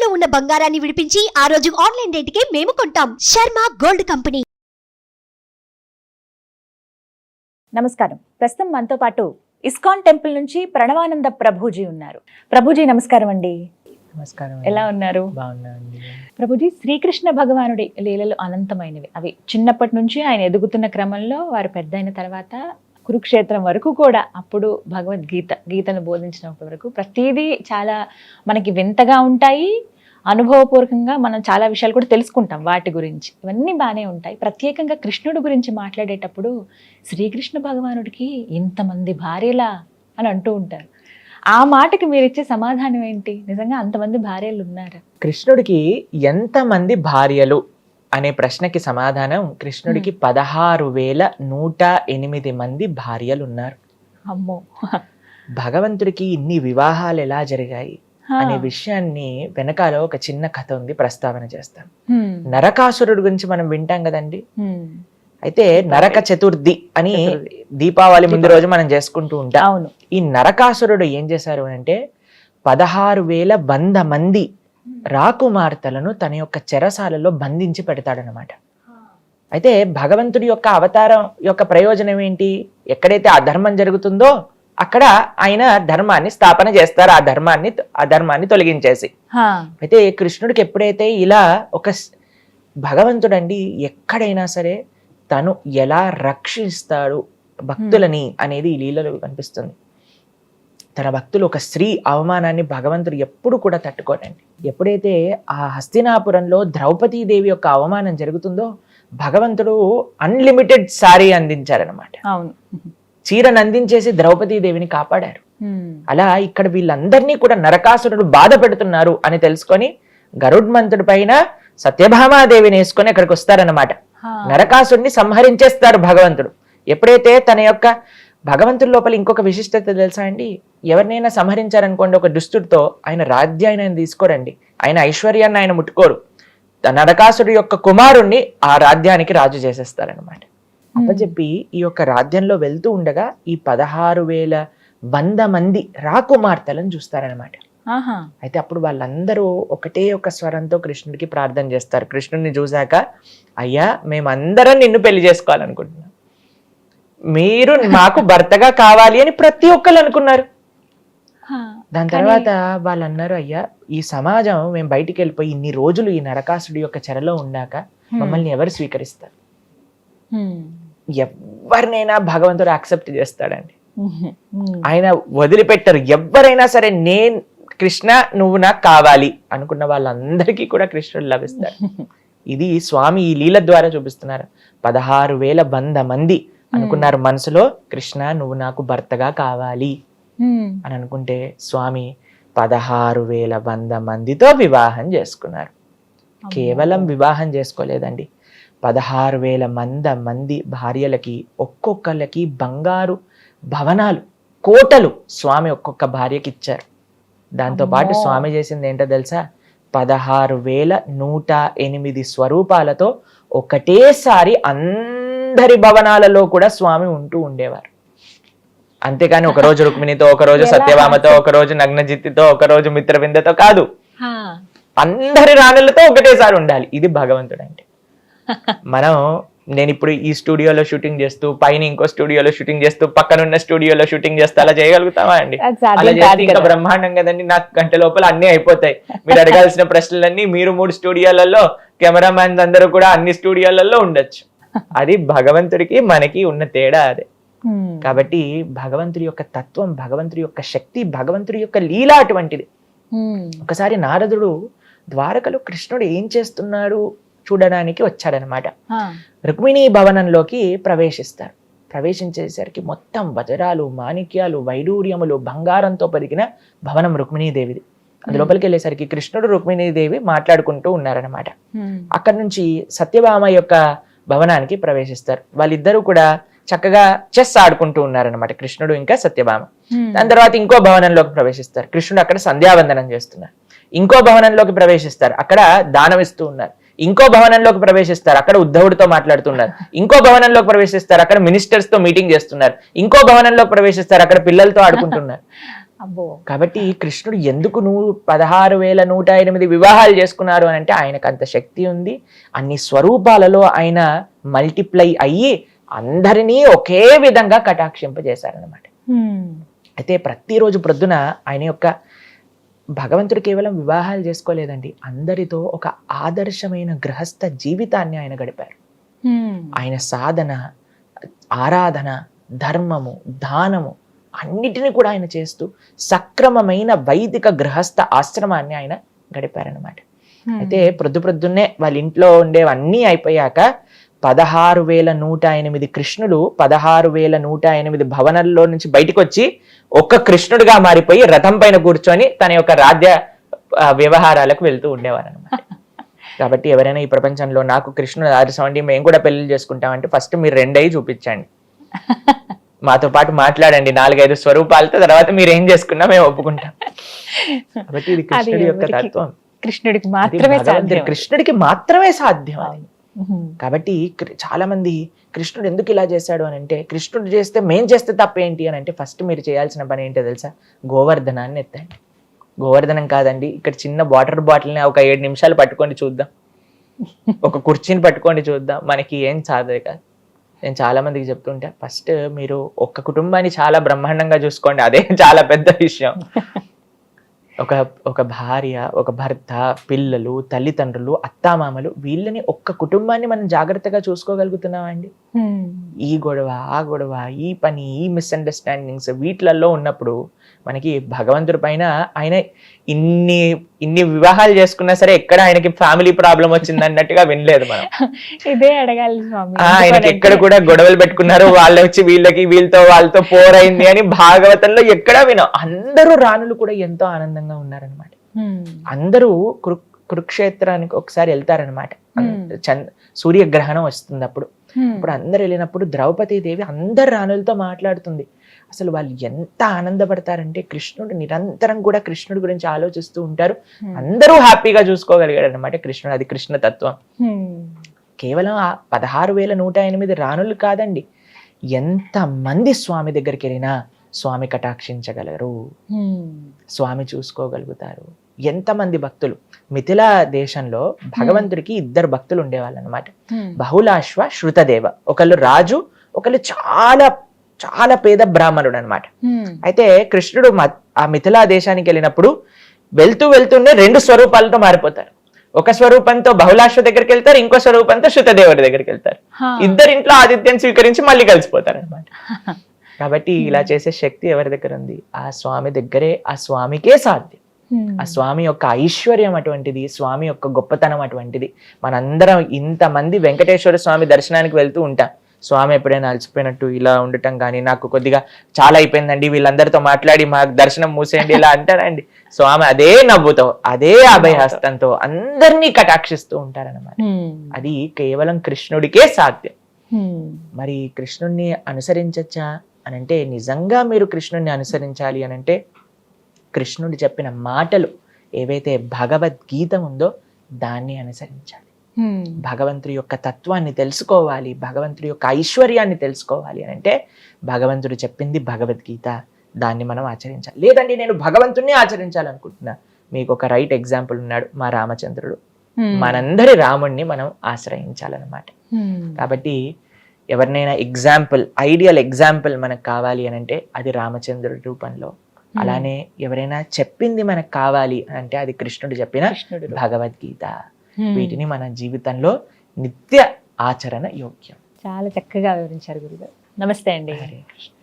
తాకట్టులో ఉన్న బంగారాన్ని విడిపించి ఆ రోజు ఆన్లైన్ రేటుకే మేము కొంటాం. Sharma gold company. నమస్కారం. ప్రస్తుతం మనతో పాటు ఇస్కాన్ టెంపుల్ నుంచి ప్రణవానంద ప్రభుజీ ఉన్నారు. ప్రభుజీ నమస్కారం అండి. నమస్కారం. ఎలా ఉన్నారు? బాగున్నానండి. ప్రభుజీ, శ్రీకృష్ణ భగవానుడి లీలలు అనంతమైనవి. అవి చిన్నప్పటి నుంచి ఆయన ఎదుగుతున్న క్రమంలో వారు పెద్ద అయిన తర్వాత కురుక్షేత్రం వరకు కూడా, అప్పుడు గీతను బోధించినప్పటి వరకు ప్రతిదీ చాలా మనకి వింతగా ఉంటాయి. అనుభవపూర్వకంగా మనం చాలా విషయాలు కూడా తెలుసుకుంటాం వాటి గురించి. ఇవన్నీ బాగానే ఉంటాయి. ప్రత్యేకంగా కృష్ణుడి గురించి మాట్లాడేటప్పుడు శ్రీకృష్ణ భగవానుడికి ఇంతమంది భార్యలా అని అంటూ ఉంటారు. ఆ మాటకి మీరు ఇచ్చే సమాధానం ఏంటి? నిజంగా అంతమంది భార్యలు ఉన్నారా? కృష్ణుడికి ఎంతమంది భార్యలు అనే ప్రశ్నకి సమాధానం, కృష్ణుడికి 16,108 మంది భార్యలు ఉన్నారు. అమ్మో! భగవంతుడికి ఇన్ని వివాహాలు ఎలా జరిగాయి అనే విషయాన్ని వెనకాల ఒక చిన్న కథ ఉంది, ప్రస్తావన చేస్తాను. నరకాసురుడు గురించి మనం వింటాం కదండి. అయితే నరక చతుర్థి అని దీపావళి ముందు రోజు మనం చేసుకుంటూ ఉంటాం. ఈ నరకాసురుడు ఏం చేశారు అంటే 16,100 మంది రాకుమార్తెలను తన యొక్క చెరసాలలో బంధించి పెడతాడనమాట. అయితే భగవంతుడి యొక్క అవతారం యొక్క ప్రయోజనం ఏంటి? ఎక్కడైతే అధర్మం జరుగుతుందో అక్కడ ఆయన ధర్మాన్ని స్థాపన చేస్తారు, ఆ ధర్మాన్ని తొలగించేసి. అయితే కృష్ణుడికి ఎప్పుడైతే ఇలా ఒక భగవంతుడండి ఎక్కడైనా సరే తను ఎలా రక్షిస్తాడు భక్తులని అనేది ఈ లీలలో కనిపిస్తుంది. తన భక్తులు ఒక స్త్రీ అవమానాన్ని భగవంతుడు ఎప్పుడు కూడా తట్టుకోనండి. ఎప్పుడైతే ఆ హస్తినాపురంలో ద్రౌపదీదేవి యొక్క అవమానం జరుగుతుందో భగవంతుడు అన్లిమిటెడ్ సారీ అందించారనమాట. అవును, చీరను అందించేసి ద్రౌపదీదేవిని కాపాడారు. అలా ఇక్కడ వీళ్ళందరినీ కూడా నరకాసురుడు బాధ పెడుతున్నారు అని తెలుసుకొని గరుడ్మంతుడి పైన సత్యభామాదేవిని వేసుకొని అక్కడికి వస్తారనమాట. నరకాసుడిని సంహరించేస్తారు భగవంతుడు. ఎప్పుడైతే తన యొక్క భగవంతుడి లోపల ఇంకొక విశిష్టత తెలుసా అండి? ఎవరినైనా సంహరించారనుకోండి ఒక దుష్టుడితో, ఆయన రాజ్యాన్ని ఆయన తీసుకోరండి, ఆయన ఐశ్వర్యాన్ని ఆయన ముట్టుకోరు. నరకాసుడి యొక్క కుమారుణ్ణి ఆ రాజ్యానికి రాజు చేసేస్తారనమాట. అప్పచెప్పి ఈ యొక్క రాజ్యంలో వెళ్తూ ఉండగా ఈ 16,100 మంది రాకుమార్తెలను చూస్తారనమాట. అయితే అప్పుడు వాళ్ళందరూ ఒకటే ఒక స్వరంతో కృష్ణుడికి ప్రార్థన చేస్తారు. కృష్ణుడిని చూశాక, అయ్యా మేమందరం నిన్ను పెళ్లి చేసుకోవాలనుకుంటున్నాం, మీరు మాకు భర్తగా కావాలి అని ప్రతి ఒక్కరు అనుకున్నారు. దాని తర్వాత వాళ్ళు అన్నారు, అయ్యా ఈ సమాజం మేము బయటికి వెళ్ళిపోయి ఇన్ని రోజులు ఈ నరకాసుడి యొక్క చెరలో ఉండాక మమ్మల్ని ఎవరు స్వీకరిస్తారు? ఎవరినైనా భగవంతుడు యాక్సెప్ట్ చేస్తాడండి, ఆయన వదిలిపెట్టరు. ఎవరైనా సరే నేను కృష్ణ నువ్వు నాకు కావాలి అనుకున్న వాళ్ళందరికీ కూడా కృష్ణుడు లభిస్తాడు. ఇది స్వామి ఈ లీల ద్వారా చూపిస్తున్నారు. 16,100 మంది అనుకున్నారు మనసులో, కృష్ణ నువ్వు నాకు భర్తగా కావాలి అని అనుకుంటే స్వామి 16,100 మందితో వివాహం చేసుకున్నారు. కేవలం వివాహం చేసుకోలేదండి, 16,100 మంది భార్యలకి ఒక్కొక్కళ్ళకి బంగారు భవనాలు, కోటలు స్వామి ఒక్కొక్క భార్యకి ఇచ్చారు. దాంతో పాటు స్వామి చేసింది ఏంటో తెలుసా? 16,108 స్వరూపాలతో ఒకటేసారి అందరి భవనాలలో కూడా స్వామి ఉంటూ ఉండేవారు. అంతేకాని ఒకరోజు రుక్మిణితో, ఒకరోజు సత్యభామతో, ఒకరోజు నగ్నజిత్తితో, ఒకరోజు మిత్రవిందతో కాదు, అందరి రాణులతో ఒకటేసారి ఉండాలి. ఇది భగవంతుడు అంటే. నేను ఇప్పుడు ఈ స్టూడియోలో షూటింగ్ చేస్తూ, పైన ఇంకో స్టూడియోలో షూటింగ్ చేస్తూ, పక్కనున్న స్టూడియోలో షూటింగ్ చేస్తూ అలా చేయగలుగుతామా అండి? అలా చేస్తే ఇంకా బ్రహ్మాండం కదండి. నాకు గంట లోపల అన్ని అయిపోతాయి. మీరు అడగాల్సిన ప్రశ్నలన్నీ మీరు 3 స్టూడియోలలో, కెమెరామ్యాన్ అందరూ కూడా అన్ని స్టూడియోలలో ఉండొచ్చు. అది భగవంతుడికి మనకి ఉన్న తేడా అదే. కాబట్టి భగవంతుడి యొక్క తత్వం, భగవంతుడి యొక్క శక్తి, భగవంతుడి యొక్క లీల అటువంటిది. ఒకసారి నారదుడు ద్వారకలో కృష్ణుడు ఏం చేస్తున్నాడు చూడడానికి వచ్చాడనమాట. రుక్మిణీ భవనంలోకి ప్రవేశిస్తారు. ప్రవేశించేసరికి మొత్తం వజ్రాలు, మాణిక్యాలు, వైడూర్యములు, బంగారంతో పరిగిన భవనం రుక్మిణీదేవిది. అందులోపలికి వెళ్ళేసరికి కృష్ణుడు, రుక్మిణీదేవి మాట్లాడుకుంటూ ఉన్నారనమాట. అక్కడి నుంచి సత్యభామ యొక్క భవనానికి ప్రవేశిస్తారు. వాళ్ళిద్దరూ కూడా చక్కగా చెస్ ఆడుకుంటూ ఉన్నారనమాట, కృష్ణుడు ఇంకా సత్యభామ. దాని తర్వాత ఇంకో భవనంలోకి ప్రవేశిస్తారు. కృష్ణుడు అక్కడ సంధ్యావందనం చేస్తున్నారు. ఇంకో భవనంలోకి ప్రవేశిస్తారు, అక్కడ దానం ఇస్తూ ఉన్నారు. ఇంకో భవనంలోకి ప్రవేశిస్తారు, అక్కడ ఉద్ధవుడితో మాట్లాడుతున్నారు. ఇంకో భవనంలోకి ప్రవేశిస్తారు, అక్కడ మినిస్టర్స్ తో మీటింగ్ చేస్తున్నారు. ఇంకో భవనంలోకి ప్రవేశిస్తారు, అక్కడ పిల్లలతో ఆడుకుంటున్నారు. అబ్బో. కాబట్టి కృష్ణుడు ఎందుకు 16,108 వివాహాలు చేసుకున్నారు అని అంటే ఆయనకు అంత శక్తి ఉంది. అన్ని స్వరూపాలలో ఆయన మల్టిప్లై అయ్యి అందరినీ ఒకే విధంగా కటాక్షింపజేశారనమాట. అయితే ప్రతిరోజు ప్రొద్దున ఆయన యొక్క భగవంతుడు కేవలం వివాహాలు చేసుకోలేదండి, అందరితో ఒక ఆదర్శమైన గృహస్థ జీవితాన్ని ఆయన గడిపారు. ఆయన సాధన, ఆరాధన, ధర్మము, దానము అన్నిటిని కూడా ఆయన చేస్తూ సక్రమమైన వైదిక గృహస్థ ఆశ్రమాన్ని ఆయన గడిపారనమాట. అయితే ప్రొద్దున్నే వాళ్ళ ఇంట్లో ఉండేవన్నీ అయిపోయాక 16,108 కృష్ణుడు 16,108 భవనాల్లో నుంచి బయటకు వచ్చి ఒక్క కృష్ణుడిగా మారిపోయి రథం పైన కూర్చొని తన యొక్క రాజ్య వ్యవహారాలకు వెళ్తూ ఉండేవారు అనమాట. కాబట్టి ఎవరైనా ఈ ప్రపంచంలో నాకు కృష్ణుడు ఆదర్శం అండి, మేము కూడా పెళ్లి చేసుకుంటామంటే ఫస్ట్ మీరు 2 అయ్యి చూపించండి, మాతో పాటు మాట్లాడండి 4-5 స్వరూపాలతో, తర్వాత మీరు ఏం చేసుకున్నా మేము ఒప్పుకుంటాం. కాబట్టి ఇది కృష్ణుడి యొక్క తత్వం, కృష్ణుడికి మాత్రమే సాధ్యం, కృష్ణుడికి మాత్రమే సాధ్యం అది. కాబట్టి చాలా మంది కృష్ణుడు ఎందుకు ఇలా చేశాడు అని అంటే, కృష్ణుడు చేస్తే మేం చేస్తే తప్పేంటి అని అంటే, ఫస్ట్ మీరు చేయాల్సిన పని ఏంటో తెలుసా? గోవర్ధనాన్ని ఎత్తండి. గోవర్ధనం కాదండి, ఇక్కడ చిన్న వాటర్ బాటిల్ని ఒక 7 నిమిషాలు పట్టుకోండి చూద్దాం, ఒక కుర్చీని పట్టుకోండి చూద్దాం, మనకి ఏం సాధే కాదు. నేను చాలా మందికి చెప్తుంటా, ఫస్ట్ మీరు ఒక్క కుటుంబాన్ని చాలా బ్రహ్మాండంగా చూసుకోండి, అదే చాలా పెద్ద విషయం. ఒక భార్య, ఒక భర్త, పిల్లలు, తల్లిదండ్రులు, అత్తామామలు, వీళ్ళని ఒక్క కుటుంబాన్ని మనం జాగ్రత్తగా చూసుకోగలుగుతున్నామండి. ఈ గొడవ, ఆ గొడవ, ఈ పని, ఈ మిస్అండర్స్టాండింగ్స్ వీటిలలో ఉన్నప్పుడు మనకి భగవంతుడి పైన ఆయన ఇన్ని వివాహాలు చేసుకున్నా సరే ఎక్కడ ఆయనకి ఫ్యామిలీ ప్రాబ్లం వచ్చింది అన్నట్టుగా వినలేదు మనం. ఇదే అడగాలి స్వామి, ఆయనకి ఎక్కడ కూడా గొడవలు పెట్టుకున్నారు, వాళ్ళు వచ్చి వీళ్ళతో వాళ్ళతో పోరైంది అని భాగవతంలో ఎక్కడా వినాం. అందరూ రాణులు కూడా ఎంతో ఆనందంగా ఉన్నారనమాట. అందరూ కురుక్షేత్రానికి ఒకసారి వెళ్తారనమాట, సూర్యగ్రహణం వస్తుంది అప్పుడు అందరు వెళ్ళినప్పుడు ద్రౌపదీదేవి అందరు రాణులతో మాట్లాడుతుంది. అసలు వాళ్ళు ఎంత ఆనందపడతారంటే, కృష్ణుడు నిరంతరం కూడా కృష్ణుడి గురించి ఆలోచిస్తూ ఉంటారు, అందరూ హ్యాపీగా చూసుకోగలిగాడు అనమాట కృష్ణుడు. అది కృష్ణ తత్వం. కేవలం 16,108 రాణులు కాదండి, ఎంత మంది స్వామి దగ్గరికి వెళ్ళినా స్వామి కటాక్షించగలరు, స్వామి చూసుకోగలుగుతారు. ఎంతమంది భక్తులు, మిథిలా దేశంలో భగవంతుడికి 2 భక్తులు ఉండేవాళ్ళు అనమాట, బహుళాశ్వ, శృతదేవ. ఒకళ్ళు రాజు, ఒకళ్ళు చాలా చాలా పేద బ్రాహ్మణుడు అనమాట. అయితే కృష్ణుడు ఆ మిథిలా దేశానికి వెళ్ళినప్పుడు వెళ్తూనే 2 స్వరూపాలతో మారిపోతారు. ఒక స్వరూపంతో బహుళాశ్వ దగ్గరికి వెళ్తారు, ఇంకో స్వరూపంతో శృతదేవుడి దగ్గరికి వెళ్తారు. ఇద్దరింట్లో ఆతిథ్యం స్వీకరించి మళ్ళీ కలిసిపోతారు అనమాట. కాబట్టి ఇలా చేసే శక్తి ఎవరి దగ్గర ఉంది? ఆ స్వామి దగ్గరే, ఆ స్వామికే సాధ్యం. ఆ స్వామి యొక్క ఐశ్వర్యం అటువంటిది, స్వామి యొక్క గొప్పతనం అటువంటిది. మనందరం ఇంతమంది వెంకటేశ్వర స్వామి దర్శనానికి వెళ్తూ ఉంటాం, స్వామి ఎప్పుడైనా అలసిపోయినట్టు ఇలా ఉండటం కానీ, నాకు కొద్దిగా చాలా అయిపోయిందండి, వీళ్ళందరితో మాట్లాడి మాకు దర్శనం మూసేయండి ఇలా అంటారండి. స్వామి అదే నవ్వుతో, అదే అభయహస్తంతో అందరినీ కటాక్షిస్తూ ఉంటారన్నమాట. అది కేవలం కృష్ణుడికే సాధ్యం. మరి కృష్ణుడిని అనుసరించచ్చా అని అంటే, నిజంగా మీరు కృష్ణుడిని అనుసరించాలి అని అంటే, కృష్ణుడు చెప్పిన మాటలు ఏవైతే భగవద్గీత ఉందో దాన్ని అనుసరించాలి. భగవంతుడి యొక్క తత్వాన్ని తెలుసుకోవాలి, భగవంతుడి యొక్క ఐశ్వర్యాన్ని తెలుసుకోవాలి అని అంటే భగవంతుడు చెప్పింది భగవద్గీత, దాన్ని మనం ఆచరించాలి. లేదండి నేను భగవంతుడిని ఆచరించాలనుకుంటున్నా, మీకు ఒక రైట్ ఎగ్జాంపుల్ ఉన్నాడు, మా రామచంద్రుడు. మనందరి రాముణ్ణి మనం ఆశ్రయించాలన్నమాట. కాబట్టి ఎవరినైనా ఎగ్జాంపుల్, ఐడియల్ ఎగ్జాంపుల్ మనకు కావాలి అని అంటే అది రామచంద్రుడి రూపంలో. అలానే ఎవరైనా చెప్పింది మనకు కావాలి అంటే అది కృష్ణుడు చెప్పిన భగవద్గీత. వీటిని మన జీవితంలో నిత్య ఆచరణ యోగ్యం. చాలా చక్కగా వివరించారు గురుగారు. నమస్తే అండి. హరే కృష్ణ.